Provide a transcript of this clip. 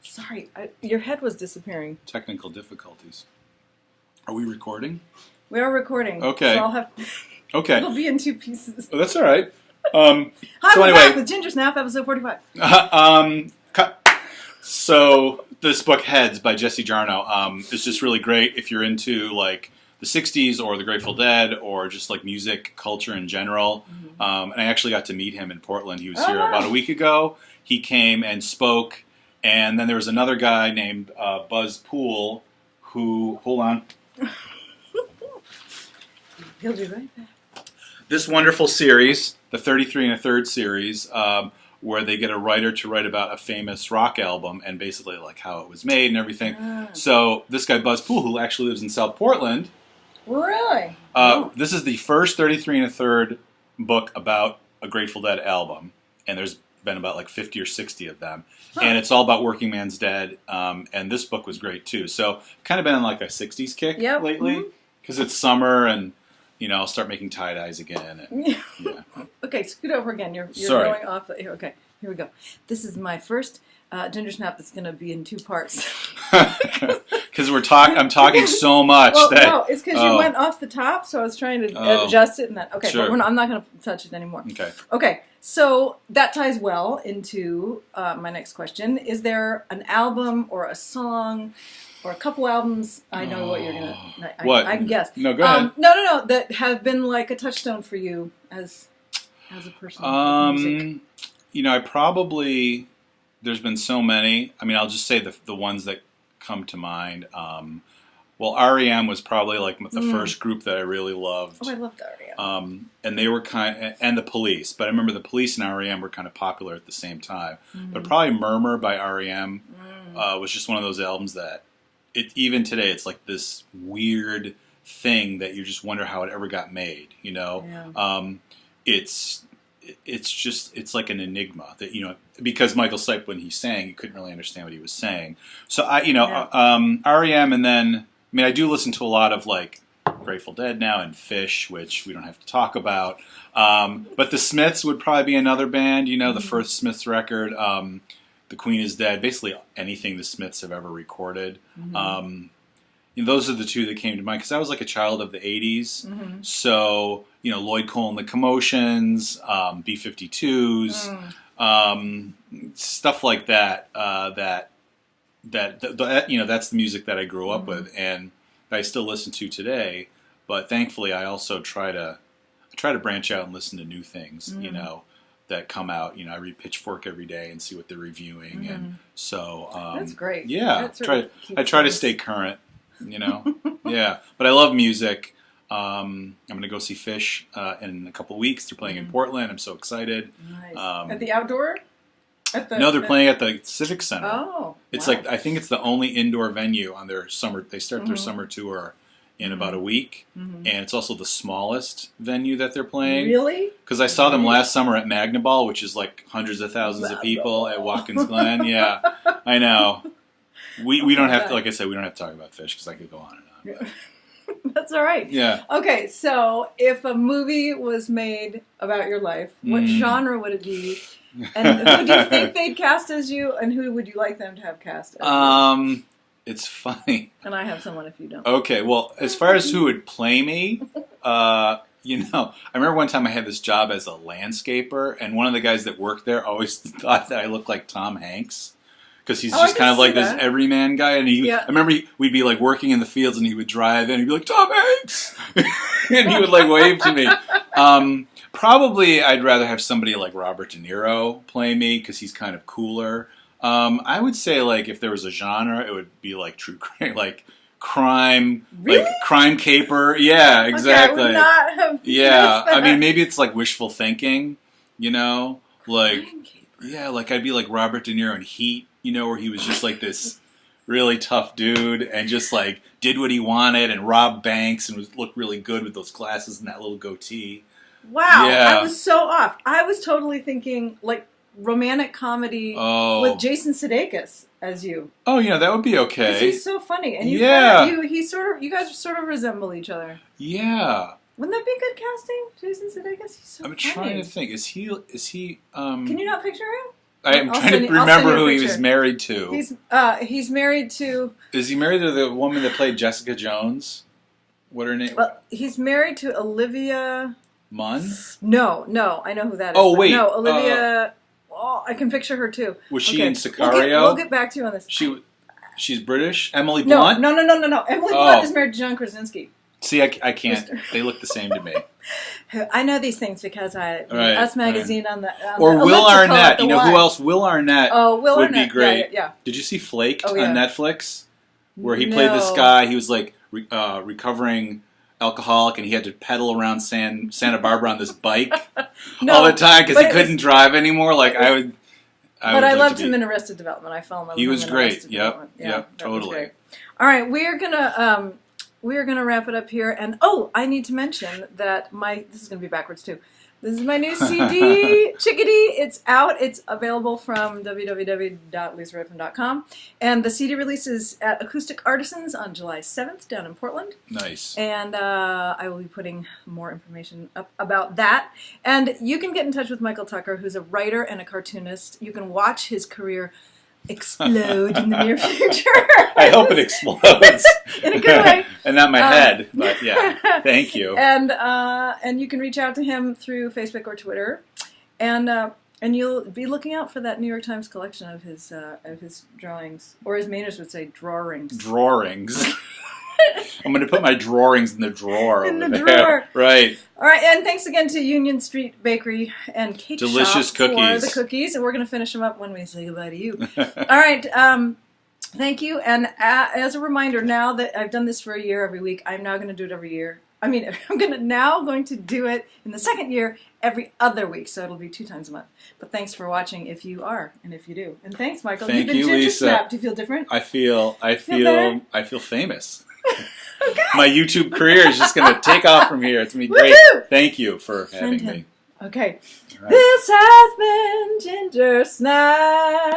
Sorry, your head was disappearing. Technical difficulties. Are we recording? We are recording. Okay. So I'll have. Okay. It'll be in 2 pieces. Well, that's all right. Hi, so we're anyway, back with Gingersnap, episode 45. So this book, Heads by Jesse Jarnow, is just really great if you're into like the 60s or the Grateful Dead or just like music culture in general. Mm-hmm. And I actually got to meet him in Portland. He was here about a week ago. He came and spoke. And then there was another guy named Buzz Poole who, hold on. He'll be right back. This wonderful series, the 33 and a Third series, where they get a writer to write about a famous rock album and basically like how it was made and everything. So this guy, Buzz Poole, who actually lives in South Portland. Really? This is the first 33 and a Third book about a Grateful Dead album. And there's been about like 50 or 60 of them. And it's all about Working Man's Dead. And this book was great too. So kind of been on like a 60s kick lately. Because it's summer and, you know, I'll start making tie-dyes again. And, yeah. Okay, scoot over again. You're Sorry. going off. Okay, here we go. This is my first Gingersnap that's going to be in 2 parts. Because I'm talking so much. Well, that, no, it's because you went off the top, so I was trying to adjust it. And that. Okay, sure. but I'm not going to touch it anymore. Okay, so that ties well into my next question. Is there an album or a song or a couple albums? I know what you're going to... What? I can guess. No, go ahead. No. That have been like a touchstone for you as a person of music. You know, I probably... There's been so many. I mean, I'll just say the ones that come to mind. Well, REM was probably like the first group that I really loved. Oh, I loved REM. And they were and the Police. But I remember the Police and REM were kind of popular at the same time. But probably Murmur by REM was just one of those albums that, even today, it's like this weird thing that you just wonder how it ever got made. You know, it's like an enigma that, you know, because Michael Stipe, when he sang, you couldn't really understand what he was saying. So REM, and then, I mean, I do listen to a lot of like Grateful Dead now and Fish, which we don't have to talk about. But the Smiths would probably be another band, you know, the first Smiths record. The Queen is Dead, basically anything the Smiths have ever recorded. You know, those are the 2 that came to mind because I was like a child of the 80s. So, you know, Lloyd Cole and the Commotions, B-52s, stuff like that, that, you know, that's the music that I grew up with and that I still listen to today. But thankfully, I also try to branch out and listen to new things, you know, that come out. You know, I read Pitchfork every day and see what they're reviewing. And so... that's great. Yeah, I try to stay current. You know, yeah. But I love music. I'm going to go see Fish in a couple weeks. They're playing in Portland. I'm so excited. Nice. At the outdoor? No, they're playing at the Civic Center. Oh, it's like I think it's the only indoor venue on their summer. They start their summer tour in about a week, and it's also the smallest venue that they're playing. Really? Because I saw them last summer at Magnaball, which is like hundreds of thousands of people at Watkins Glen. Yeah, I know. We don't have to, like I said, we don't have to talk about Fish because I could go on and on. That's all right. Yeah. Okay, so if a movie was made about your life, what genre would it be? And who do you think they'd cast as you, and who would you like them to have cast as you? It's funny. And I have someone if you don't. Okay, well, as far as who would play me, you know, I remember one time I had this job as a landscaper, and one of the guys that worked there always thought that I looked like Tom Hanks. Because he's just kind of like this everyman guy. And I remember we'd be like working in the fields and he would drive in and he'd be like, Tom Hanks! And he would like wave to me. Probably I'd rather have somebody like Robert De Niro play me because he's kind of cooler. I would say like if there was a genre, it would be like true crime, like crime, like crime caper. Yeah, exactly. Okay, I would not have yeah, I mean maybe it's like wishful thinking, you know? Like, yeah, like I'd be like Robert De Niro in Heat. You know, where he was just like this really tough dude and just like did what he wanted and robbed banks and looked really good with those glasses and that little goatee. Wow, yeah. I was so off. I was totally thinking like romantic comedy with Jason Sudeikis as you. Oh, yeah, that would be okay. Because he's so funny, and you guys sort of resemble each other. Yeah. Wouldn't that be good casting, Jason Sudeikis? He's so I'm funny. trying to think. Is he? Can you not picture him? I'm trying to remember who he was married to. He's married to... Is he married to the woman that played Jessica Jones? What her name? Well, he's married to Olivia... Munn? No, I know who that is. Oh, wait. No, Olivia... I can picture her too. Was she in Sicario? We'll get back to you on this. She's British? Emily Blunt? No. Emily Blunt is married to John Krasinski. See, I can't. They look the same to me. I know these things because Us Magazine on the... Or Will Arnett. You know who else? Will Arnett would be great. Yeah. Did you see Flaked on Netflix? Where he played this guy. He was like recovering alcoholic, and he had to pedal around Santa Barbara on this bike all the time because he couldn't drive anymore. Like I loved him in Arrested Development. I fell in love with him. He was great. Yep, totally. All right, we're gonna wrap it up here. And I need to mention that this is gonna be backwards too. This is my new CD, Chickadee. It's out. It's available from www.lisaredfern.com. And the CD releases at Acoustic Artisans on July 7th down in Portland. Nice. And I will be putting more information up about that. And you can get in touch with Michael Tucker, who's a writer and a cartoonist. You can watch his career explode in the near future. I hope it explodes. In a good way. And not my head, but yeah. Thank you. And you can reach out to him through Facebook or Twitter. And you'll be looking out for that New York Times collection of his drawings. Or as Mainers would say, drawings. Drawings. I'm going to put my drawings in the drawer in over the there. Drawer. Right. All right, and thanks again to Union Street Bakery and Cake Delicious Shop cookies. for the cookies. And we're going to finish them up when we say goodbye to you. All right, thank you. And as a reminder, now that I've done this for a year every week, I'm now going to do it every year. I'm going to do it in the second year every other week, so it'll be 2 times a month. But thanks for watching if you are, and if you do. And thanks, Michael. Thank you, Lisa. Gingersnap. Do you feel different? I feel famous. Okay. My YouTube career is just going to take off from here. It's going to be great. Woo-hoo! Thank you for having me. Okay. Right. This has been Gingersnap.